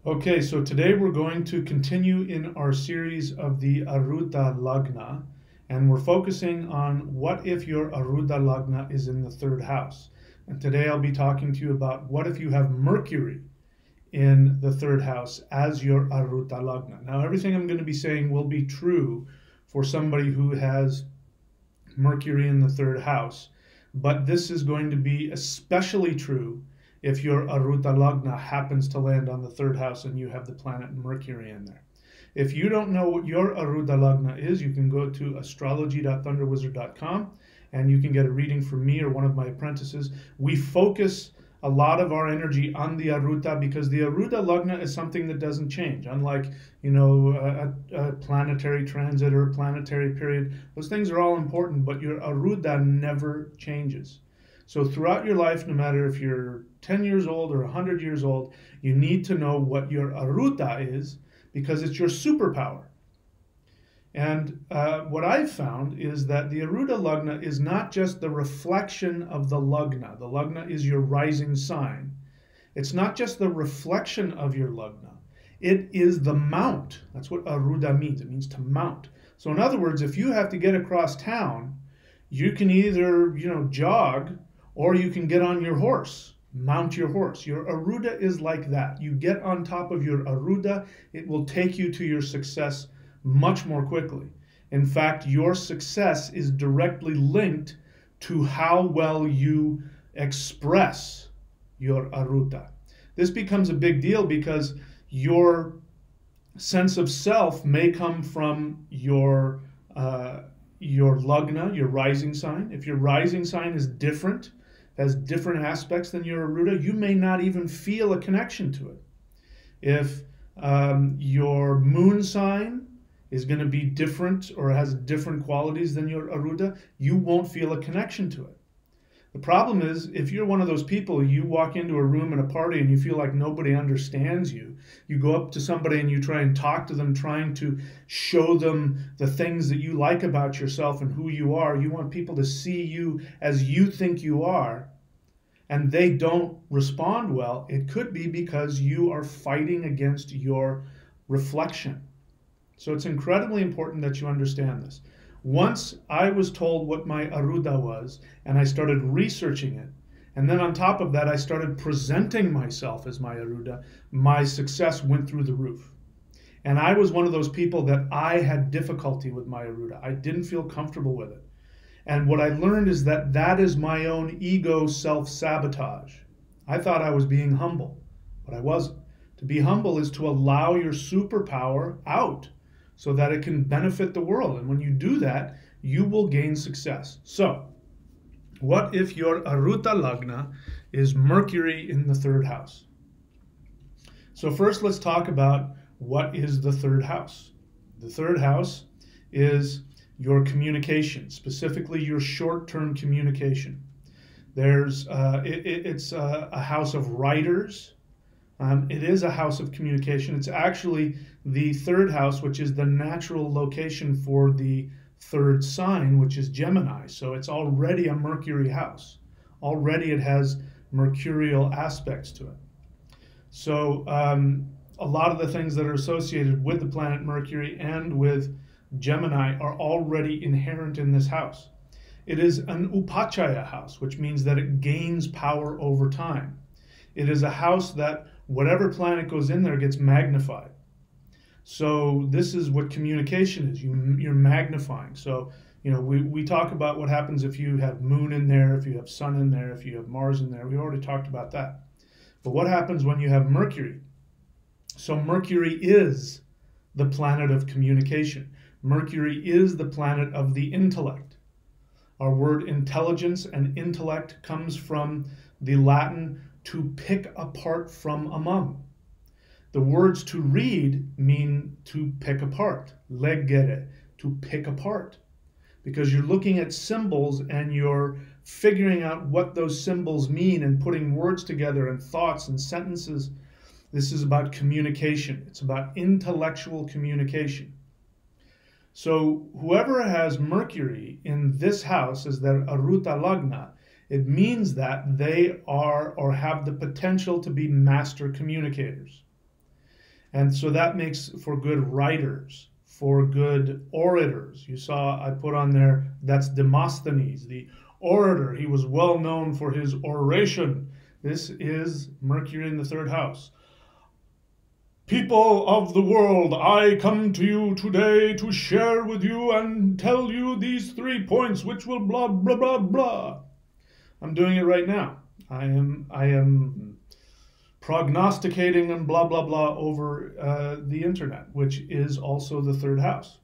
Okay, so today we're going to continue in our series of the Arudha Lagna, and we're focusing on what if your Arudha Lagna is in the third house. And today I'll be talking to you about what if you have Mercury in the third house as your Arudha Lagna. Now, everything I'm going to be saying will be true for somebody who has Mercury in the third house, but this is going to be especially true if your Arudha Lagna happens to land on the third house and you have the planet Mercury in there. If you don't know what your Arudha Lagna is, you can go to astrology.thunderwizard.com and you can get a reading from me or one of my apprentices. We focus a lot of our energy on the Arudha because the Arudha Lagna is something that doesn't change. Unlike, a planetary transit or a planetary period, those things are all important, but your Arudha never changes. So throughout your life, no matter if you're 10 years old or 100 years old, you need to know what your Arudha is because it's your superpower. And what I've found is that the Arudha Lagna is not just the reflection of the Lagna. The Lagna is your rising sign. It's not just the reflection of your Lagna. It is the mount. That's what Arudha means. It means to mount. So in other words, if you have to get across town, you can either, jog, or you can get on your horse, mount your horse. Your Arudha is like that. You get on top of your Arudha, it will take you to your success much more quickly. In fact, your success is directly linked to how well you express your Arudha. This becomes a big deal because your sense of self may come from your Lagna, your rising sign. If your rising sign is different, has different aspects than your Arudha, you may not even feel a connection to it. If your moon sign is going to be different or has different qualities than your Arudha, you won't feel a connection to it. The problem is, if you're one of those people, you walk into a room at a party and you feel like nobody understands you, you go up to somebody and you try and talk to them, trying to show them the things that you like about yourself and who you are. You want people to see you as you think you are, and they don't respond well. It could be because you are fighting against your reflection. So it's incredibly important that you understand this. Once I was told what my Arudha was, and I started researching it, and then on top of that, I started presenting myself as my Arudha, my success went through the roof. And I was one of those people that I had difficulty with my Arudha. I didn't feel comfortable with it. And what I learned is that that is my own ego self-sabotage. I thought I was being humble, but I wasn't. To be humble is to allow your superpower out, so that it can benefit the world. And when you do that, you will gain success. So, what if your Arudha Lagna is Mercury in the third house? So first, let's talk about what is the third house. The third house is your communication, specifically your short-term communication. It's a house of writers. It is a house of communication. It's actually the third house, which is the natural location for the third sign, which is Gemini. So it's already a Mercury house. Already it has mercurial aspects to it. So a lot of the things that are associated with the planet Mercury and with Gemini are already inherent in this house. It is an Upachaya house, which means that it gains power over time. It is a house that whatever planet goes in there gets magnified. So this is what communication is. You're magnifying. So, we talk about what happens if you have moon in there, if you have sun in there, if you have Mars in there. We already talked about that. But what happens when you have Mercury? So Mercury is the planet of communication. Mercury is the planet of the intellect. Our word intelligence and intellect comes from the Latin to pick apart from among. The words to read mean to pick apart, leggere, to pick apart, because you're looking at symbols and you're figuring out what those symbols mean and putting words together and thoughts and sentences. This is about communication. It's about intellectual communication. So whoever has Mercury in this house as their Arudha Lagna, it means that they are or have the potential to be master communicators. And so that makes for good writers, for good orators. You saw I put on there, that's Demosthenes, the orator. He was well known for his oration. This is Mercury in the third house. People of the world, I come to you today to share with you and tell you these 3 points which will blah, blah, blah, blah. I'm doing it right now. I am prognosticating and blah, blah, blah over the internet, which is also the third house.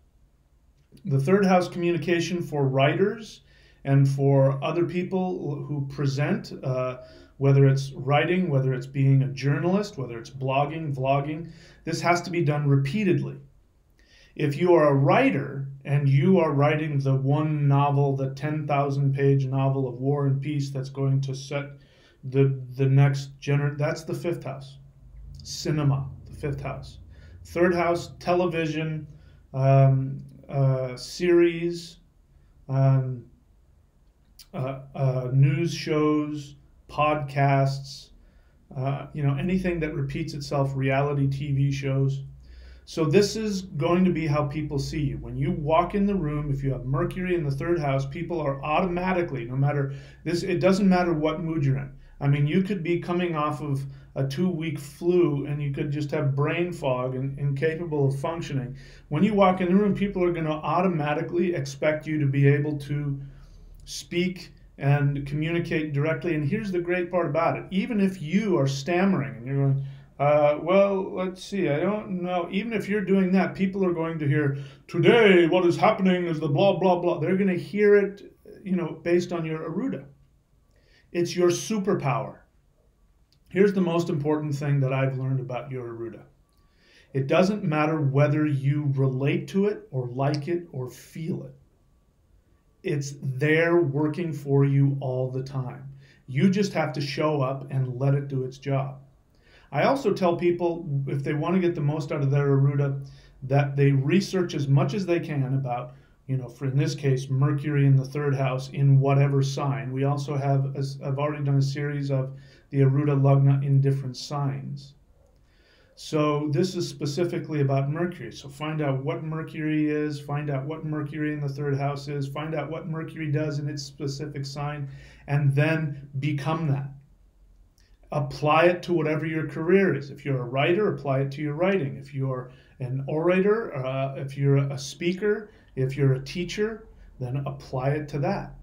The third house communication for writers and for other people who present, whether it's writing, whether it's being a journalist, whether it's blogging, vlogging, this has to be done repeatedly. If you are a writer and you are writing the one novel, the 10,000-page novel of War and Peace that's going to set the next generation, that's the fifth house. Cinema, the fifth house. Third house, television, series, news shows, podcasts, anything that repeats itself, reality TV shows. So this is going to be how people see you. When you walk in the room, if you have Mercury in the third house, people are automatically, no matter this, it doesn't matter what mood you're in. I mean, you could be coming off of a 2-week flu and you could just have brain fog and incapable of functioning. When you walk in the room, people are going to automatically expect you to be able to speak and communicate directly. And here's the great part about it. Even if you are stammering and you're going, well, let's see, I don't know. Even if you're doing that, people are going to hear, today what is happening is the blah, blah, blah. They're going to hear it, based on your Arudha. It's your superpower. Here's the most important thing that I've learned about your Arudha. It doesn't matter whether you relate to it or like it or feel it. It's there working for you all the time. You just have to show up and let it do its job. I also tell people, if they want to get the most out of their Arudha, that they research as much as they can about, for in this case, Mercury in the third house in whatever sign. We also have, I've already done a series of the Arudha Lagna in different signs. So this is specifically about Mercury. So find out what Mercury is, find out what Mercury in the third house is, find out what Mercury does in its specific sign, and then become that. Apply it to whatever your career is. If you're a writer, apply it to your writing. If you're an orator, if you're a speaker, if you're a teacher, then apply it to that.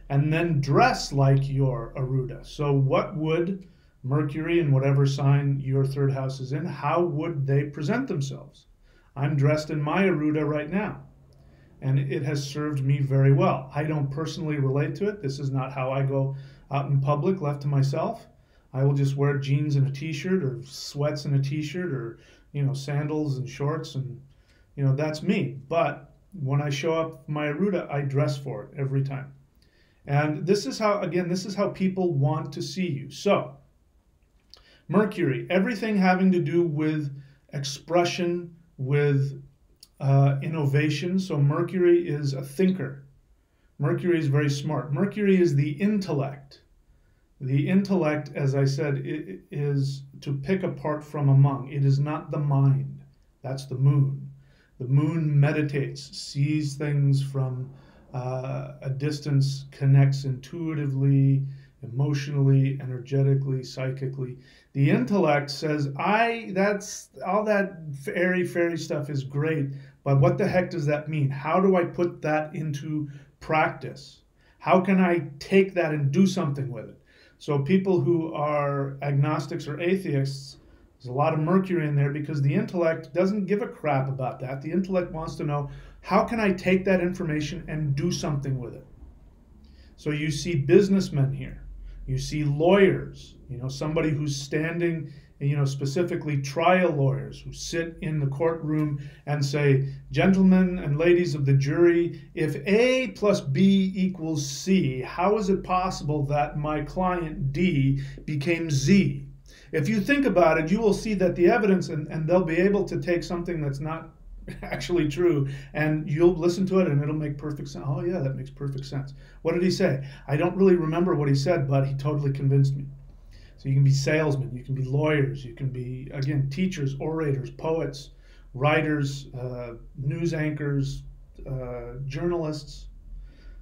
And then dress like your Arudha. So what would Mercury in whatever sign your third house is in, how would they present themselves? I'm dressed in my Arudha right now, and it has served me very well. I don't personally relate to it. This is not how I go out in public left to myself. I will just wear jeans and a t-shirt, or sweats and a t-shirt, or sandals and shorts, and that's me. But when I show up my Arudha, I dress for it every time. And this is how people want to see you. So Mercury, everything having to do with expression, with innovation. So Mercury is a thinker. Mercury is very smart. Mercury is the intellect. The intellect, as I said, is to pick apart from among. It is not the mind. That's the moon. The moon meditates, sees things from a distance, connects intuitively, emotionally, energetically, psychically. The intellect says, that's all that fairy stuff is great, but what the heck does that mean? How do I put that into practice? How can I take that and do something with it? So people who are agnostics or atheists, there's a lot of Mercury in there because the intellect doesn't give a crap about that. The intellect wants to know, how can I take that information and do something with it? So you see businessmen here. You see lawyers, somebody who's standing, specifically trial lawyers who sit in the courtroom and say, gentlemen and ladies of the jury, if A plus B equals C, how is it possible that my client D became Z? If you think about it, you will see that the evidence, and they'll be able to take something that's not actually true, and you'll listen to it and it'll make perfect sense. Oh yeah, that makes perfect sense. What did he say? I don't really remember what he said, but he totally convinced me. So you can be salesmen, you can be lawyers, you can be, again, teachers, orators, poets, writers, news anchors, journalists.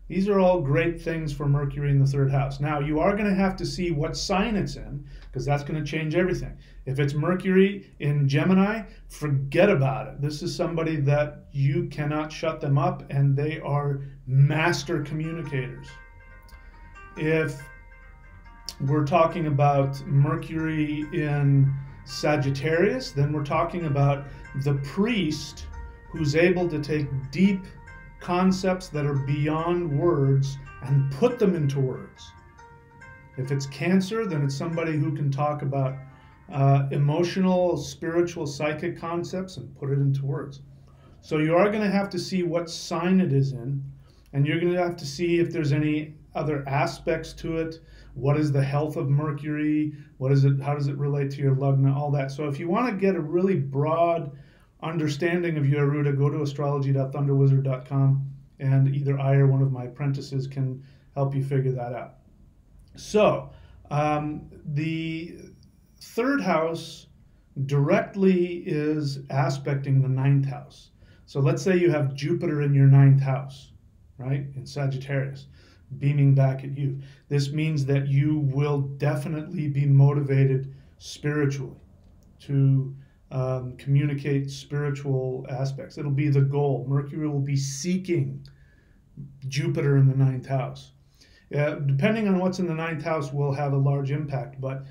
These are all great things for Mercury in the third house. Now, you are going to have to see what sign it's in, because that's going to change everything. If it's Mercury in Gemini, forget about it. This is somebody that you cannot shut them up, and they are master communicators. If we're talking about Mercury in Sagittarius, then we're talking about the priest who's able to take deep concepts that are beyond words and put them into words. If it's Cancer, then it's somebody who can talk about emotional, spiritual, psychic concepts and put it into words. So you are going to have to see what sign it is in, and you're going to have to see if there's any other aspects to it. What is the health of Mercury? What is it? How does it relate to your Lagna? All that. So if you want to get a really broad understanding of your Arudha, go to astrology.thunderwizard.com, and either I or one of my apprentices can help you figure that out. So the third house directly is aspecting the ninth house. So let's say you have Jupiter in your ninth house, right, in Sagittarius, beaming back at you. This means that you will definitely be motivated spiritually to communicate spiritual aspects. It'll be the goal. Mercury will be seeking Jupiter in the ninth house. Depending on what's in the ninth house will have a large impact, but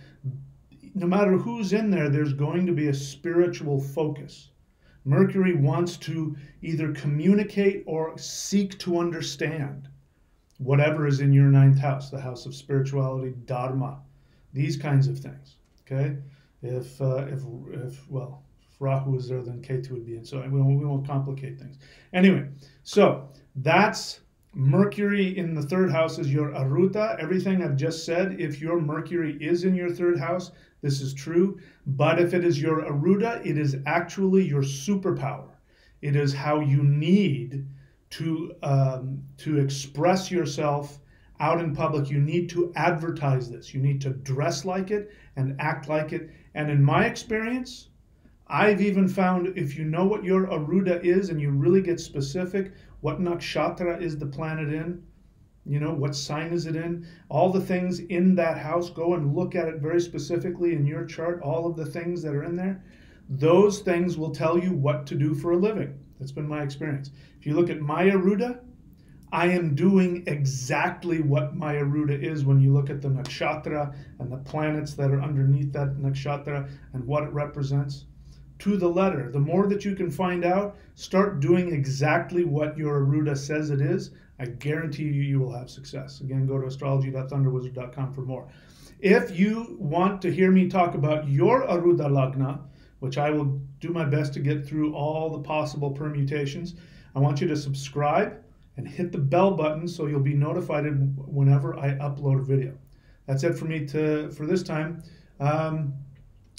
no matter who's in there, there's going to be a spiritual focus. Mercury wants to either communicate or seek to understand whatever is in your ninth house, the house of spirituality, dharma, these kinds of things. Okay, if Rahu is there, then Ketu would be in. So we won't complicate things. Anyway, so that's Mercury in the third house is your Arudha. Everything I've just said, if your Mercury is in your third house, this is true. But if it is your Arudha, it is actually your superpower. It is how you need to express yourself out in public. You need to advertise this. You need to dress like it and act like it. And in my experience, I've even found if you know what your Arudha is and you really get specific, what nakshatra is the planet in, you know, what sign is it in, all the things in that house, go and look at it very specifically in your chart, all of the things that are in there. Those things will tell you what to do for a living. That's been my experience. If you look at my Arudha, I am doing exactly what my Arudha is when you look at the nakshatra and the planets that are underneath that nakshatra and what it represents. To the letter. The more that you can find out, start doing exactly what your Arudha says it is. I guarantee you will have success. Again, go to astrology.thunderwizard.com for more. If you want to hear me talk about your Arudha Lagna, which I will do my best to get through all the possible permutations, I want you to subscribe and hit the bell button so you'll be notified whenever I upload a video. That's it for me for this time.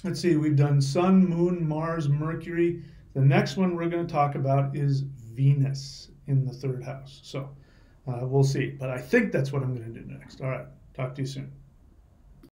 Let's see, we've done Sun, Moon, Mars, Mercury. The next one we're going to talk about is Venus in the third house. So we'll see. But I think that's what I'm going to do next. All right. Talk to you soon.